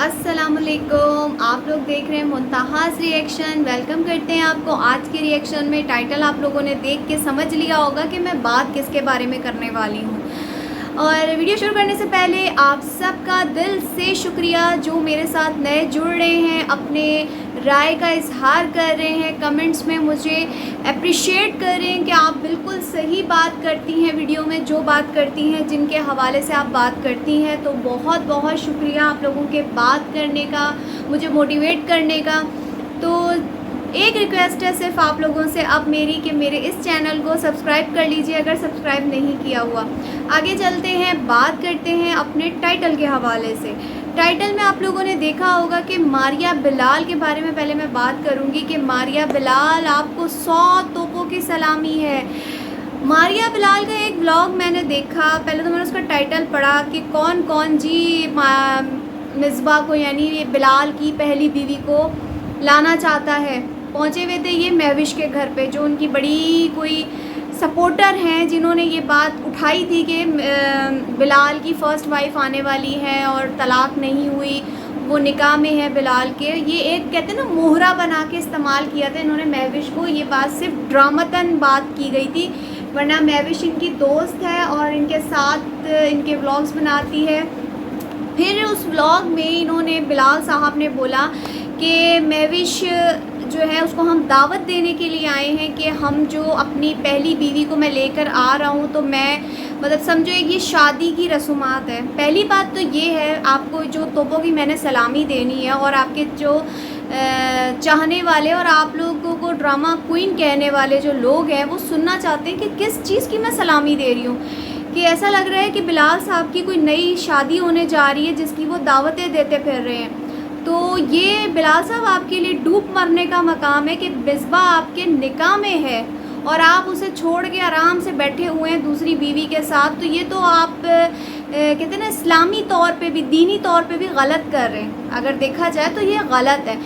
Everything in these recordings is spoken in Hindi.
अस्सलामुअलैकुम। आप लोग देख रहे हैं मुंतहास रिएक्शन। वेलकम करते हैं आपको। आज के रिएक्शन में टाइटल आप लोगों ने देख के समझ लिया होगा कि मैं बात किसके बारे में करने वाली हूँ। और वीडियो शुरू करने से पहले आप सबका दिल से शुक्रिया जो मेरे साथ नए जुड़ रहे हैं, अपने राय का इजहार कर रहे हैं, कमेंट्स में मुझे अप्रिशिएट कर रहे हैं कि आप बिल्कुल सही बात करती हैं, वीडियो में जो बात करती हैं, जिनके हवाले से आप बात करती हैं। तो बहुत बहुत शुक्रिया आप लोगों के बात करने का, मुझे मोटिवेट करने का। तो एक रिक्वेस्ट है सिर्फ आप लोगों से अब मेरी कि मेरे इस चैनल को सब्सक्राइब कर लीजिए अगर सब्सक्राइब नहीं किया हुआ। आगे चलते हैं, बात करते हैं अपने टाइटल के हवाले से। टाइटल में आप लोगों ने देखा होगा कि मारिया बिलाल के बारे में पहले मैं बात करूंगी कि मारिया बिलाल आपको 100 तोपों की सलामी है। मारिया बिलाल का एक ब्लॉग मैंने देखा, पहले तो मैंने उसका टाइटल पढ़ा कि कौन कौन जी मिसबा को यानी ये बिलाल की पहली बीवी को लाना चाहता है। पहुँचे हुए थे ये महविश के घर पे, जो उनकी बड़ी कोई सपोर्टर हैं जिन्होंने ये बात उठाई थी कि बिलाल की फ़र्स्ट वाइफ आने वाली है और तलाक़ नहीं हुई, वो निकाह में है बिलाल के। ये एक कहते हैं ना मोहरा बना के इस्तेमाल किया था इन्होंने महविश को। ये बात सिर्फ ड्रामतन बात की गई थी, वरना महविश इनकी दोस्त है और इनके साथ इनके व्लॉग्स बनाती है। फिर उस व्लॉग में इन्होंने बिलाल साहब ने बोला कि महविश जो है उसको हम दावत देने के लिए आए हैं कि हम जो अपनी पहली बीवी को मैं लेकर आ रहा हूँ, तो मैं मतलब समझो एक ये शादी की रसूमात है। पहली बात तो ये है, आपको जो तोपों की मैंने सलामी देनी है और आपके जो चाहने वाले और आप लोगों को ड्रामा क्वीन कहने वाले जो लोग हैं वो सुनना चाहते हैं कि किस चीज़ की मैं सलामी दे रही हूँ। कि ऐसा लग रहा है कि बिलाल साहब की कोई नई शादी होने जा रही है जिसकी वो दावतें देते फिर रहे हैं। तो ये बिलाल साहब आपके लिए डूब मरने का मकाम है कि मिसबा आपके निकाह में है और आप उसे छोड़ के आराम से बैठे हुए हैं दूसरी बीवी के साथ। तो ये तो आप कहते हैं ना इस्लामी तौर पे भी, दीनी तौर पे भी गलत कर रहे हैं। अगर देखा जाए तो ये गलत है।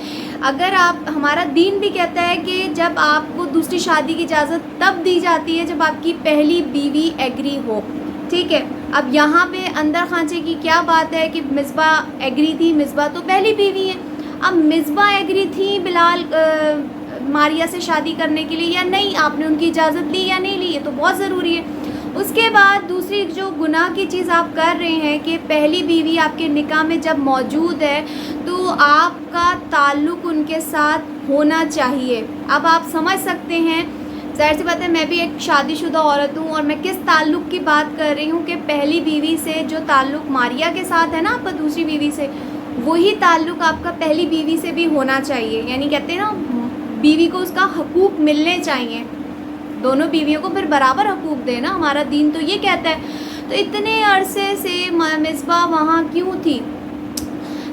अगर आप, हमारा दीन भी कहता है कि जब आपको दूसरी शादी की इजाज़त तब दी जाती है जब आपकी पहली बीवी एग्री हो, ठीक है। अब यहाँ पे अंदर खांचे की क्या बात है कि मिसबा एग्री थी, मिसबा तो पहली बीवी है। अब मिसबा एग्री थी बिलाल मारिया से शादी करने के लिए या नहीं, आपने उनकी इजाज़त ली या नहीं ली, ये तो बहुत ज़रूरी है। उसके बाद दूसरी जो गुनाह की चीज़ आप कर रहे हैं कि पहली बीवी आपके निकाह में जब मौजूद है तो आपका ताल्लुक़ उनके साथ होना चाहिए। अब आप समझ सकते हैं, ज़ाहिर सी बात है मैं भी एक शादीशुदा औरत हूँ और मैं किस ताल्लुक़ की बात कर रही हूँ कि पहली बीवी से जो ताल्लुक़ मारिया के साथ है ना आपका दूसरी बीवी से, वही ताल्लुक़ आपका पहली बीवी से भी होना चाहिए। यानी कहते हैं ना बीवी को उसका हकूक़ मिलने चाहिए, दोनों बीवियों को फिर बराबर हकूक़ देना, हमारा दीन तो ये कहता है। तो इतने अरसे से मिसबा वहाँ क्यों थी?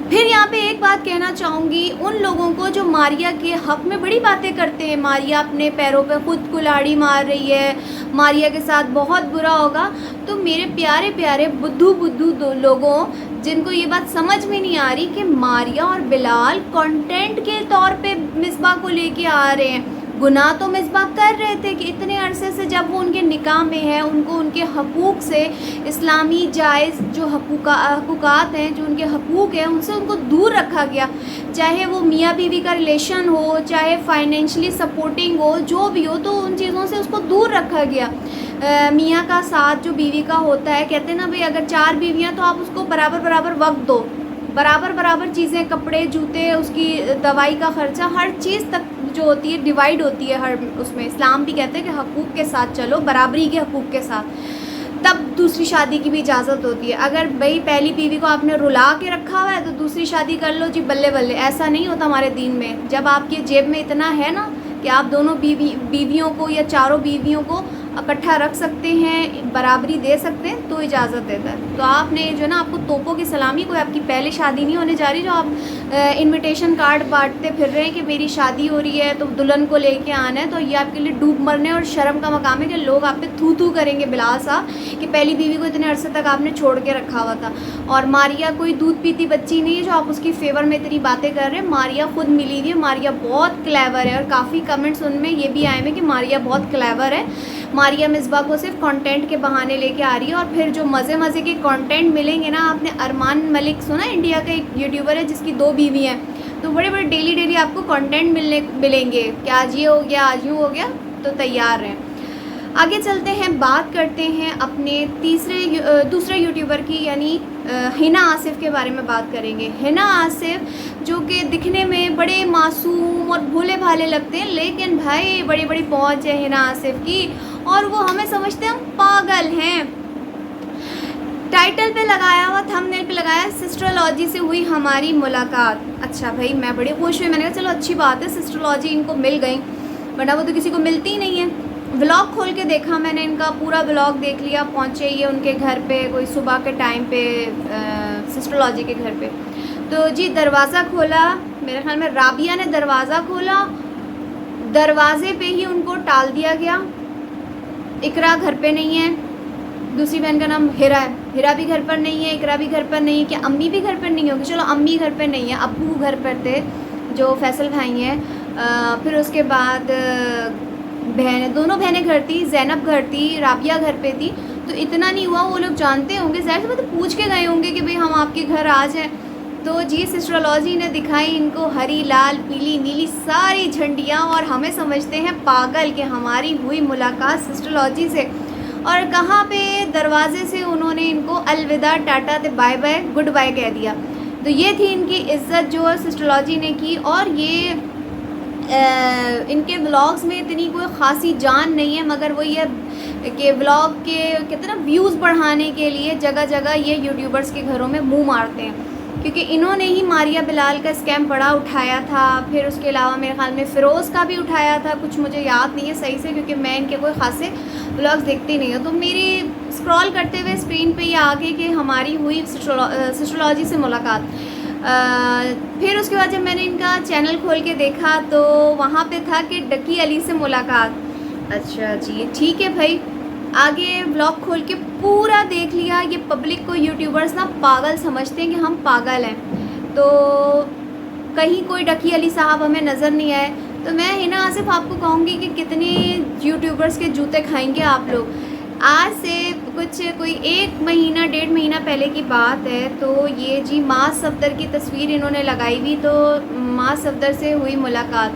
फिर यहाँ पे एक बात कहना चाहूँगी उन लोगों को जो मारिया के हक़ में बड़ी बातें करते हैं, मारिया अपने पैरों पे खुद कुल्हाड़ी मार रही है, मारिया के साथ बहुत बुरा होगा। तो मेरे प्यारे प्यारे बुद्धू दो लोगों जिनको ये बात समझ में नहीं आ रही कि मारिया और बिलाल कंटेंट के तौर पे मिसबा को लेके आ रहे हैं। गुनाह तो मिसबा कर रहे थे कि इतने अरसे से जब वो उनके निकाह में है उनको उनके हकूक़ से, इस्लामी जायज़ जो हकूक़ात हैं, जो उनके हकूक़ हैं, उनसे उनको दूर रखा गया। चाहे वो मियाँ बीवी का रिलेशन हो, चाहे फाइनेंशली सपोर्टिंग हो, जो भी हो, तो उन चीज़ों से उसको दूर रखा गया। मियाँ का साथ जो बीवी का होता है, कहते हैं ना भाई अगर 4 बीवियाँ तो आप उसको बराबर वक्त दो, बराबर चीज़ें, कपड़े, जूते, उसकी दवाई का ख़र्चा, हर चीज़ तक जो होती है डिवाइड होती है हर उसमें। इस्लाम भी कहते हैं कि हकूक़ के साथ चलो, बराबरी के हकूक़ के साथ, तब दूसरी शादी की भी इजाज़त होती है। अगर भाई पहली बीवी को आपने रुला के रखा हुआ है तो दूसरी शादी कर लो जी, बल्ले बल्ले, ऐसा नहीं होता हमारे दीन में। जब आपके जेब में इतना है ना कि आप दोनों बीवियों को या चारों बीवियों को इकट्ठा रख सकते हैं, बराबरी दे सकते हैं, तो इजाज़त देता है। तो आपने जो ना, आपको तोपों की सलामी, कोई आपकी पहली शादी नहीं होने जा रही जो आप इनविटेशन कार्ड बांटते फिर रहे हैं कि मेरी शादी हो रही है तो दुल्हन को लेके आना है। तो ये आपके लिए डूब मरने और शर्म का मकाम है कि लोग आप पे थू करेंगे बिलाल साहब कि पहली बीवी को इतने अरसे तक आपने छोड़ के रखा हुआ था। और मारिया कोई दूध पीती बच्ची नहीं है जो आप उसकी फेवर में इतनी बातें कर रहे हैं। मारिया खुद मिली हुई है, मारिया बहुत क्लेवर है और काफ़ी कमेंट्स उनमें ये भी आए हैं कि मारिया बहुत क्लेवर है। मारिया मिसबा को सिर्फ कंटेंट के बहाने लेके आ रही है। और फिर जो मज़े मज़े के कंटेंट मिलेंगे ना, आपने अरमान मलिक सुना, इंडिया का एक यूट्यूबर है जिसकी 2 बीवी हैं, तो बड़े बड़े डेली आपको कंटेंट मिलेंगे कि आज ये हो गया, आज यूँ हो गया, तो तैयार हैं। आगे चलते हैं, बात करते हैं अपने दूसरे यूट्यूबर की, यानी हिना आसिफ के बारे में बात करेंगे। हिना आसिफ जो कि दिखने में बड़े मासूम और भोले भाले लगते हैं, लेकिन भाई बड़ी बड़ी पहुंच है हिना आसिफ की, और वो हमें समझते हैं हम पागल हैं। टाइटल पे लगाया हुआ, थंबनेल पे लगाया, सिस्ट्रोलॉजी से हुई हमारी मुलाकात। अच्छा भाई, मैं बड़ी खुश हुई, मैंने कहा चलो अच्छी बात है, सिस्ट्रोलॉजी इनको मिल गई, वरना वो तो किसी को मिलती ही नहीं है। व्लॉग खोल के देखा मैंने, इनका पूरा व्लॉग देख लिया। पहुँचे ये उनके घर पे कोई सुबह के टाइम पे, सिस्ट्रोलॉजी के घर पे। तो जी दरवाज़ा खोला, मेरे ख्याल में राबिया ने दरवाज़ा खोला, दरवाजे पे ही उनको टाल दिया गया। इकरा घर पे नहीं है, दूसरी बहन का नाम हिरा है, हिरा भी घर पर नहीं है, इकरा भी घर पर नहीं है। क्या अम्मी भी घर पर नहीं होगी? चलो अम्मी घर पर नहीं है, अब्बू घर पर थे जो फैसल भाई हैं। फिर उसके बाद दोनों बहनें घर थी, जैनब घर थी, राबिया घर पे थी। तो इतना नहीं हुआ, वो लोग जानते होंगे, ज़ाहिर सी बात है, पूछ के गए होंगे कि भाई हम आपके घर आ जाएँ। तो जी सिस्ट्रोलॉजी ने दिखाई इनको हरी, लाल, पीली, नीली सारी झंडियाँ, और हमें समझते हैं पागल कि हमारी हुई मुलाकात सिस्ट्रोलॉजी से। और कहाँ पे? दरवाजे से उन्होंने इनको अलविदा, tata, bye bye, goodbye कह दिया। तो ये थी इनकी इज़्ज़त जो सिस्ट्रोलॉजी ने की। और ये इनके व्लॉग्स में इतनी कोई ख़ासी जान नहीं है, मगर वो ये कि व्लॉग के कहते हैं ना व्यूज़ बढ़ाने के लिए जगह जगह ये यूट्यूबर्स के घरों में मुंह मारते हैं, क्योंकि इन्होंने ही मारिया बिलाल का स्कैम बड़ा उठाया था। फिर उसके अलावा मेरे ख्याल में फ़िरोज़ का भी उठाया था, कुछ मुझे याद नहीं है सही से, क्योंकि मैं इनके कोई ख़ासे व्लॉग्स देखती नहीं हूँ। तो मेरी स्क्रॉल करते हुए स्क्रीन पे ये आ गई कि हमारी हुई सिस्ट्रोलॉजी से मुलाकात। फिर उसके बाद जब मैंने इनका चैनल खोल के देखा तो वहाँ पे था कि डकी अली से मुलाकात। अच्छा जी ठीक है भाई, आगे व्लॉग खोल के पूरा देख लिया। ये पब्लिक को यूट्यूबर्स ना पागल समझते हैं कि हम पागल हैं, तो कहीं कोई डकी अली साहब हमें नज़र नहीं आए। तो मैं हिना आसिफ आपको कहूँगी कि कितने यूट्यूबर्स के जूते खाएंगे आप लोग। आज से कोई 1 महीना 1.5 महीना पहले की बात है। तो ये जी माँ सफदर की तस्वीर इन्होंने लगाई हुई, तो माँ सफदर से हुई मुलाकात।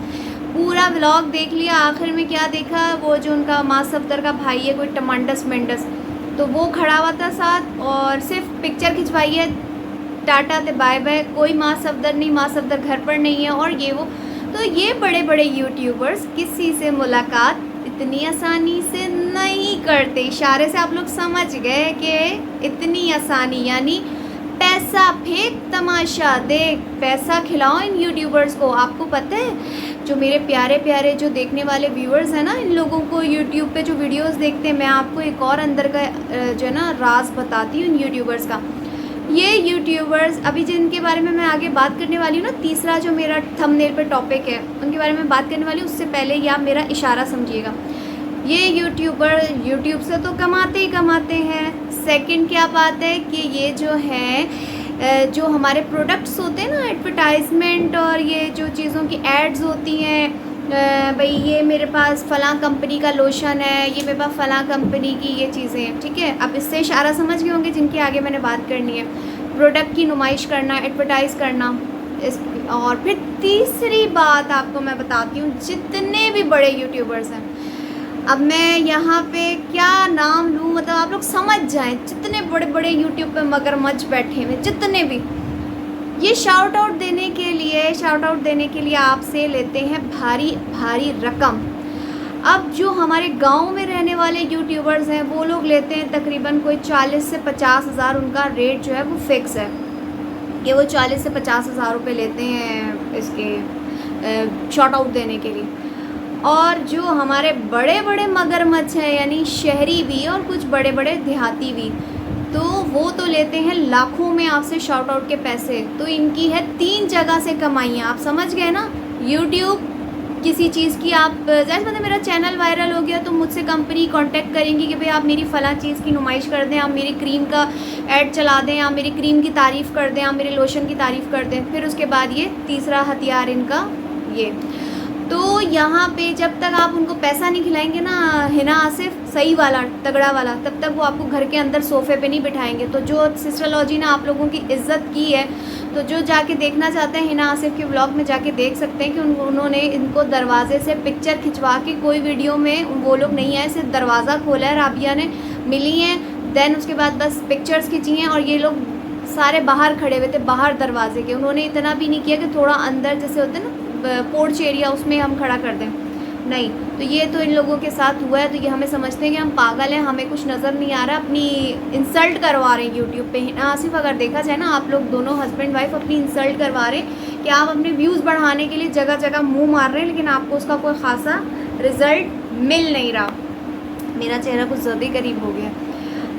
पूरा व्लॉग देख लिया, आखिर में क्या देखा, वो जो उनका माँ सफदर का भाई है कोई टमांडस मेंडस, तो वो खड़ा हुआ था साथ, और सिर्फ पिक्चर खिंचवाई है, टाटा ते बाय बाय, कोई माँ सफदर नहीं, माँ सफदर घर पर नहीं है, और ये वो। तो ये बड़े बड़े यूट्यूबर्स किसी से मुलाकात इतनी आसानी से नहीं करते। इशारे से आप लोग समझ गए कि इतनी आसानी, यानी पैसा फेंक तमाशा देख, पैसा खिलाओ इन यूट्यूबर्स को। आपको पता है जो मेरे प्यारे प्यारे जो देखने वाले व्यूअर्स हैं ना, इन लोगों को यूट्यूब पे जो वीडियोस देखते हैं, मैं आपको एक और अंदर का जो है ना राज बताती हूँ इन यूट्यूबर्स का। ये यूट्यूबर्स अभी जिनके बारे में मैं आगे बात करने वाली हूँ ना, तीसरा जो मेरा थंबनेल पर टॉपिक है उनके बारे में बात करने वाली हूँ, उससे पहले ये आप मेरा इशारा समझिएगा। ये यूट्यूबर यूट्यूब से तो कमाते ही कमाते हैं। सेकंड क्या बात है कि ये जो है जो हमारे प्रोडक्ट्स होते हैं ना, एडवर्टाइजमेंट और ये जो चीज़ों की एड्स होती हैं, भाई ये मेरे पास फ़लाँ कंपनी का लोशन है, ये मेरे पास फ़लाँ कंपनी की ये चीज़ें हैं, ठीक है। अब इससे इशारा समझ गए होंगे जिनके आगे मैंने बात करनी है। प्रोडक्ट की नुमाइश करना, एडवर्टाइज़ करना। और फिर तीसरी बात आपको मैं बताती हूँ, जितने भी बड़े यूट्यूबर्स हैं, अब मैं यहाँ पे क्या नाम लूँ, मतलब आप लोग समझ जाएं, जितने बड़े बड़े यूट्यूब पे मगरमच्छ बैठे हुए, जितने भी, ये शाउट आउट देने के लिए आपसे लेते हैं भारी भारी रकम। अब जो हमारे गांव में रहने वाले यूट्यूबर्स हैं, वो लोग लेते हैं तकरीबन कोई 40 से 50 हज़ार, उनका रेट जो है वो फिक्स है कि वो 40 से 50 हज़ार रुपये लेते हैं इसके शॉर्ट आउट देने के लिए। और जो हमारे बड़े बड़े मगरमच्छ हैं, यानी शहरी भी और कुछ बड़े बड़े देहाती भी, तो वो तो लेते हैं लाखों में आपसे शॉर्ट आउट के पैसे। तो इनकी है 3 जगह से कमाइयाँ, आप समझ गए ना। यूट्यूब किसी चीज़ की, आप जैसे मतलब मेरा चैनल वायरल हो गया तो मुझसे कंपनी कांटेक्ट करेंगी कि भाई आप मेरी फ़लाँ चीज़ की नुमाइश कर दें, आप मेरी क्रीम का ऐड चला दें, आप मेरी क्रीम की तारीफ़ कर दें, आप मेरे लोशन की तारीफ़ कर दें। फिर उसके बाद ये तीसरा हथियार इनका ये। तो यहाँ पे जब तक आप उनको पैसा नहीं खिलाएंगे ना हिना आसिफ सही वाला तगड़ा वाला, तब तक वो आपको घर के अंदर सोफ़े पे नहीं बिठाएंगे। तो जो सिस्टरलॉजी ने आप लोगों की इज़्ज़त की है, तो जो जाके देखना चाहते हैं हिना आसिफ के व्लॉग में जाके देख सकते हैं कि उन्होंने इनको दरवाजे से पिक्चर खिंचवा के, कोई वीडियो में वो लोग नहीं आए, सिर्फ दरवाज़ा खोला है, राबिया ने मिली हैं, देन उसके बाद बस पिक्चर्स खिंची हैं और ये लोग सारे बाहर खड़े हुए थे, बाहर दरवाजे के। उन्होंने इतना भी नहीं किया कि थोड़ा अंदर जैसे होते हैं ना पोर्च एरिया, उसमें हम खड़ा कर दें, नहीं। तो ये तो इन लोगों के साथ हुआ है, तो ये हमें समझते हैं कि हम पागल हैं, हमें कुछ नज़र नहीं आ रहा, अपनी इंसल्ट करवा रहे हैं यूट्यूब पे। हिना आसिफ अगर देखा जाए ना, आप लोग दोनों हस्बैंड वाइफ अपनी इंसल्ट करवा रहे हैं कि आप अपने व्यूज़ बढ़ाने के लिए जगह जगह मुँह मार रहे हैं, लेकिन आपको उसका कोई ख़ासा रिज़ल्ट मिल नहीं रहा। मेरा चेहरा कुछ ज़्यादा ही करीब हो गया।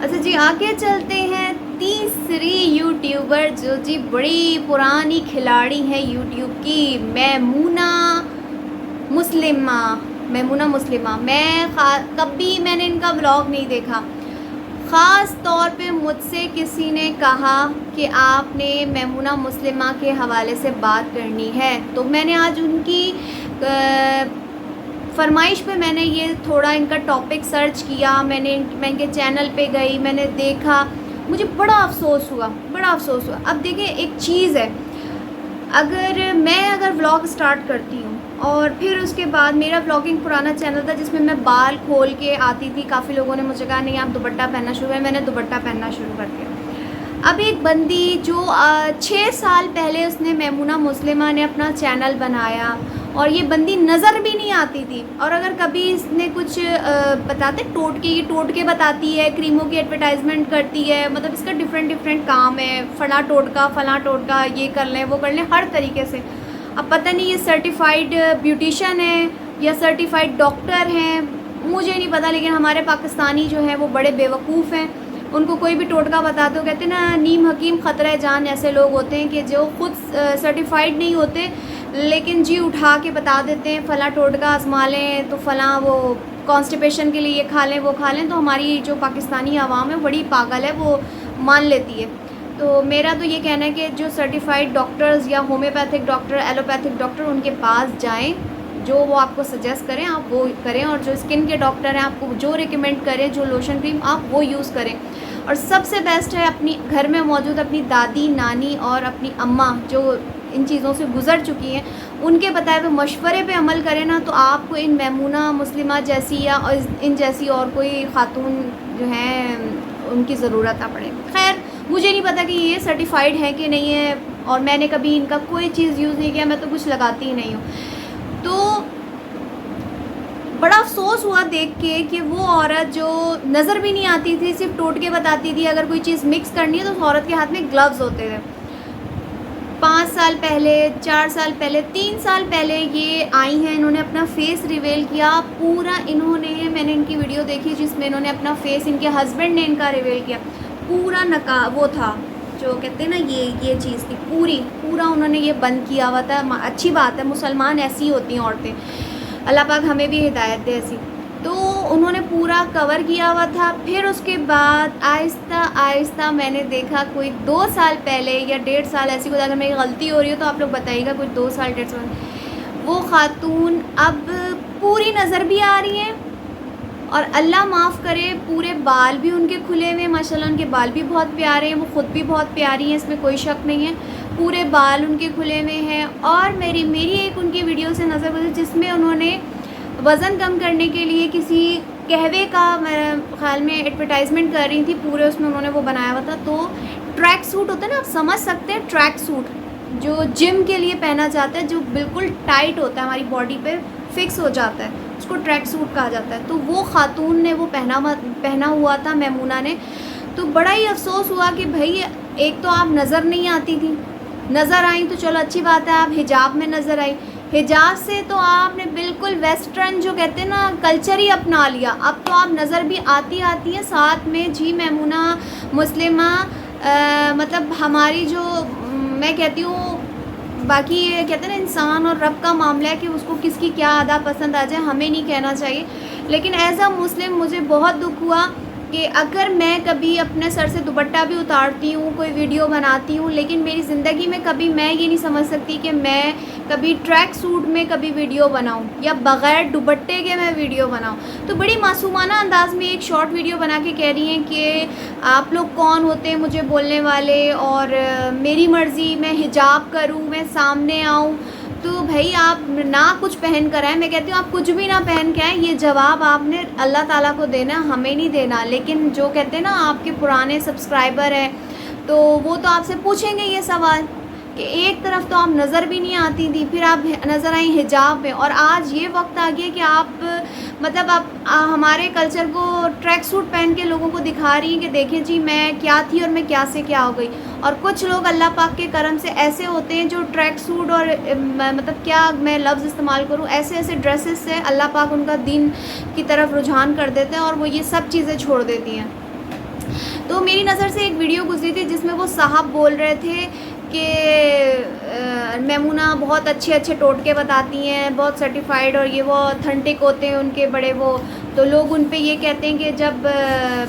अच्छा जी, आगे चलते हैं तीसरी यूट्यूबर जो जी बड़ी पुरानी खिलाड़ी हैं यूट्यूब की, मैमूना मुस्लिमा। कभी मैंने इनका व्लॉग नहीं देखा। ख़ास तौर पे मुझसे किसी ने कहा कि आपने मैमूना मुस्लिमा के हवाले से बात करनी है, तो मैंने आज उनकी फरमाइश पे मैंने ये थोड़ा इनका टॉपिक सर्च किया, मैं इनके चैनल पे गई, मैंने देखा, मुझे बड़ा अफसोस हुआ। अब देखिए एक चीज़ है, अगर व्लॉग स्टार्ट करती हूँ और फिर उसके बाद मेरा व्लॉगिंग पुराना चैनल था जिसमें मैं बाल खोल के आती थी, काफ़ी लोगों ने मुझे कहा नहीं आप दुपट्टा पहनना शुरू है, मैंने दुपट्टा पहनना शुरू कर दिया। अब एक बंदी जो 6 साल पहले उसने मैमूना मुस्लिमा ने अपना चैनल बनाया और ये बंदी नज़र भी नहीं आती थी, और अगर कभी इसने कुछ बताते टोटके बताती है, क्रीमों की एडवर्टाइजमेंट करती है, मतलब इसका डिफरेंट काम है, फला टोटका ये कर लें वो कर लें, हर तरीके से। अब पता नहीं ये सर्टिफाइड ब्यूटिशियन है या सर्टिफाइड डॉक्टर हैं, मुझे नहीं पता, लेकिन हमारे पाकिस्तानी जो हैं वो बड़े बेवकूफ़ हैं। उनको कोई भी टोटका बताते हो, कहते हैं ना नीम हकीम ख़तरा जान, ऐसे लोग होते हैं कि जो खुद सर्टिफाइड नहीं होते लेकिन जी उठा के बता देते हैं फ़ला टोटका आजमा लें तो फ़ला वो कॉन्स्टिपेशन के लिए ये खा लें वो खा लें। तो हमारी जो पाकिस्तानी आवाम है बड़ी पागल है, वो मान लेती है। तो मेरा तो ये कहना है कि जो सर्टिफाइड डॉक्टर्स या होम्योपैथिक डॉक्टर, एलोपैथिक डॉक्टर, उनके पास जाएं, जो वो आपको सजेस्ट करें आप वो करें, और जो स्किन के डॉक्टर हैं आपको जो रिकमेंड करें, जो लोशन क्रीम आप वो यूज़ करें। और सबसे बेस्ट है अपनी घर में मौजूद अपनी दादी, नानी और अपनी अम्मा जो इन चीज़ों से गुज़र चुकी हैं, उनके बताए हुए मशवरे पे अमल करें ना, तो आपको इन मैमूना मुस्लिमा जैसी या इन जैसी और कोई खातून जो हैं उनकी ज़रूरत ना पड़े। खैर मुझे नहीं पता कि ये सर्टिफाइड है कि नहीं है, और मैंने कभी इनका कोई चीज़ यूज़ नहीं किया, मैं तो कुछ लगाती ही नहीं हूँ। तो बड़ा अफसोस हुआ देख के कि वो औरत जो नज़र भी नहीं आती थी, सिर्फ टोटके बताती थी, अगर कोई चीज़ मिक्स करनी है तो उस औरत के हाथ में ग्लव्स होते थे। 5 साल पहले, 4 साल पहले, 3 साल पहले ये आई हैं, इन्होंने अपना फेस रिवील किया पूरा। मैंने इनकी वीडियो देखी जिसमें इन्होंने अपना फेस, इनके हस्बैंड ने इनका रिवील किया, पूरा वो था जो कहते हैं ना ये चीज़ थी, पूरा उन्होंने ये बंद किया हुआ था। अच्छी बात है, मुसलमान ऐसी होती हैं औरतें, अल्लाह पाक हमें भी हिदायत दे ऐसी। तो उन्होंने पूरा कवर किया हुआ था। फिर उसके बाद आहिस्ता आहिस्ता मैंने देखा कोई 2 साल पहले या 1.5 साल, ऐसी कोई, अगर मेरी गलती हो रही हो तो आप लोग बताइएगा, कोई 2 साल 1.5 साल, वो खातून अब पूरी नज़र भी आ रही हैं और अल्लाह माफ़ करे पूरे बाल भी उनके खुले हुए हैं, माशाल्लाह उनके बाल भी बहुत प्यारे हैं, वो ख़ुद भी बहुत प्यारी हैं, इसमें कोई शक नहीं है, पूरे बाल उनके खुले हुए हैं। और मेरी एक उनकी वीडियो से नज़र गुजरी जिसमें उन्होंने वज़न कम करने के लिए किसी कहवे का, मेरे ख्याल में एडवर्टाइजमेंट कर रही थी, पूरे उसमें उन्होंने वो बनाया हुआ था। तो ट्रैक सूट होता है ना, आप समझ सकते हैं, ट्रैक सूट जो जिम के लिए पहना जाता है, जो बिल्कुल टाइट होता है, हमारी बॉडी पे फिक्स हो जाता है, उसको ट्रैक सूट कहा जाता है। तो वो खातून ने वो पहना हुआ था, मैमूना ने। तो बड़ा ही अफसोस हुआ कि भाई एक तो आप नज़र नहीं आती थी, नज़र आई तो चलो अच्छी बात है, आप हिजाब में नज़र आई, हिजाब से तो आपने बिल्कुल वेस्टर्न जो कहते हैं ना कल्चर ही अपना लिया। अब तो आप नज़र भी आती हैं साथ में जी मैमूना मुस्लिमा, मतलब हमारी जो मैं कहती हूँ, बाकी ये कहते हैं ना इंसान और रब का मामला है कि उसको किसकी क्या अदा पसंद आ जाए, हमें नहीं कहना चाहिए। लेकिन एज़ अ मुस्लिम मुझे बहुत दुख हुआ कि अगर मैं कभी अपने सर से दुपट्टा भी उतारती हूँ, कोई वीडियो बनाती हूँ, लेकिन मेरी ज़िंदगी में कभी मैं ये नहीं समझ सकती कि मैं कभी ट्रैक सूट में कभी वीडियो बनाऊं या बग़ैर दुपट्टे के मैं वीडियो बनाऊं। तो बड़ी मासूमाना अंदाज़ में एक शॉर्ट वीडियो बना के कह रही हैं कि आप लोग कौन होते हैं मुझे बोलने वाले, और मेरी मर्ज़ी, मैं हिजाब करूं, मैं सामने आऊं। तो भाई आप ना कुछ पहन कर आए, मैं कहती हूँ आप कुछ भी ना पहन के आए, ये जवाब आपने अल्लाह ताला को देना, हमें नहीं देना। लेकिन जो कहते हैं ना आपके पुराने सब्सक्राइबर हैं तो वो तो आपसे पूछेंगे ये सवाल कि एक तरफ तो आप नज़र भी नहीं आती थी, फिर आप नज़र आई हिजाब में, और आज ये वक्त आ गया कि आप मतलब आप हमारे कल्चर को ट्रैक सूट पहन के लोगों को दिखा रही हैं कि देखिए जी मैं क्या थी और मैं क्या से क्या हो गई। और कुछ लोग अल्लाह पाक के करम से ऐसे होते हैं जो ट्रैक सूट और मतलब क्या मैं लफ्ज़ इस्तेमाल करूँ, ऐसे ऐसे ड्रेसेस से अल्लाह पाक उनका दीन की तरफ रुझान कर देते हैं और वो ये सब चीज़ें छोड़ देती हैं। तो मेरी नज़र से एक वीडियो गुजरी थी जिसमें वो साहब बोल रहे थे कि मैमूना बहुत अच्छे अच्छे टोटके बताती हैं, बहुत सर्टिफाइड और ये वो ऑथेंटिक होते हैं उनके बड़े वो। तो लोग उन पे ये कहते हैं कि जब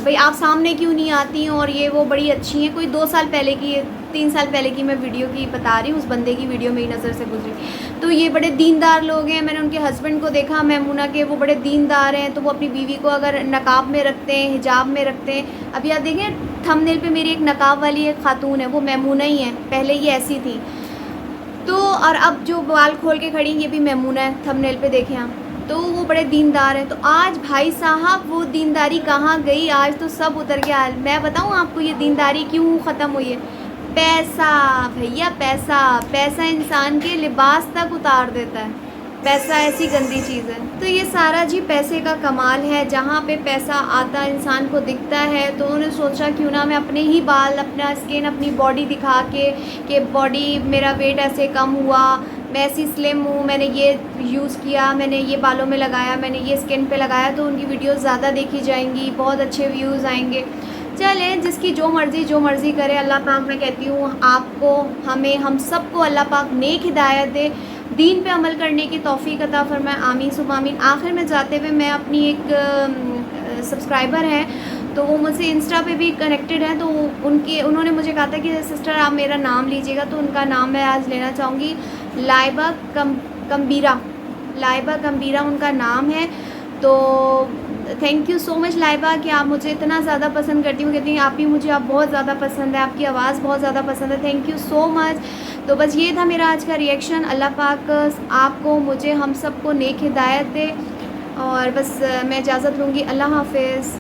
भाई आप सामने क्यों नहीं आती हैं, और ये वो बड़ी अच्छी हैं। कोई 2 साल पहले की 3 साल पहले की मैं वीडियो की बता रही हूँ, उस बंदे की वीडियो मेरी नज़र से गुजरी। तो ये बड़े दीनदार लोग हैं, मैंने उनके हस्बैंड को देखा मैमूना के, वो बड़े दीनदार हैं। तो वो अपनी बीवी को अगर नकाब में रखते हैं, हिजाब में रखते हैं। अभी आप देखें थंबनेल पे मेरी एक नकाब वाली एक खातून है, वो मैमूना ही है, पहले ये ऐसी थी। तो और अब जो बाल खोल के खड़ी ये भी मैमूना है, थंबनेल पे देखें आप। तो वो बड़े दीनदार हैं। तो आज भाई साहब वो दीनदारी कहाँ गई, आज तो सब उतर गया। मैं बताऊँ आपको ये दीनदारी क्यों ख़त्म हुई है? पैसा भैया, पैसा। पैसा इंसान के लिबास तक उतार देता है, पैसा ऐसी गंदी चीज़ है। तो ये सारा जी पैसे का कमाल है, जहाँ पे पैसा आता इंसान को दिखता है। तो उन्होंने सोचा क्यों ना मैं अपने ही बाल, अपना स्किन, अपनी बॉडी दिखा के कि बॉडी मेरा वेट ऐसे कम हुआ, मैं ऐसी स्लिम हूँ, मैंने ये यूज़ किया, मैंने ये बालों में लगाया, मैंने ये स्किन पे लगाया, तो उनकी वीडियोस ज़्यादा देखी जाएंगी, बहुत अच्छे व्यूज़ आएंगे। चलें, जिसकी जो मर्ज़ी करे। अल्लाह पाक मैं कहती हूँ आपको, हमें, हम सबको अल्लाह पाक नेक हिदायत दे, दीन पे अमल करने की तौफ़ीक अता फरमाए, आमीन सुम्मा आमीन। आखिर में जाते हुए मैं अपनी एक सब्सक्राइबर हैं तो वो मुझसे इंस्टा पे भी कनेक्टेड हैं, तो उन्होंने मुझे कहा था कि सिस्टर आप मेरा नाम लीजिएगा, तो उनका नाम मैं आज लेना चाहूँगी। लाइबा कम्बीरा उनका नाम है। तो thank you so much Laiba कि आप मुझे इतना ज़्यादा पसंद करती हूँ, कहती हैं आप ही मुझे, आप बहुत ज़्यादा पसंद है, आपकी आवाज़ बहुत ज़्यादा पसंद है, थैंक यू सो मच। तो बस ये था मेरा आज का रिएक्शन। अल्लाह पाक आपको, मुझे, हम सबको नेक हिदायत दे, और बस मैं इजाज़त लूँगी। अल्लाह हाफ़िज़।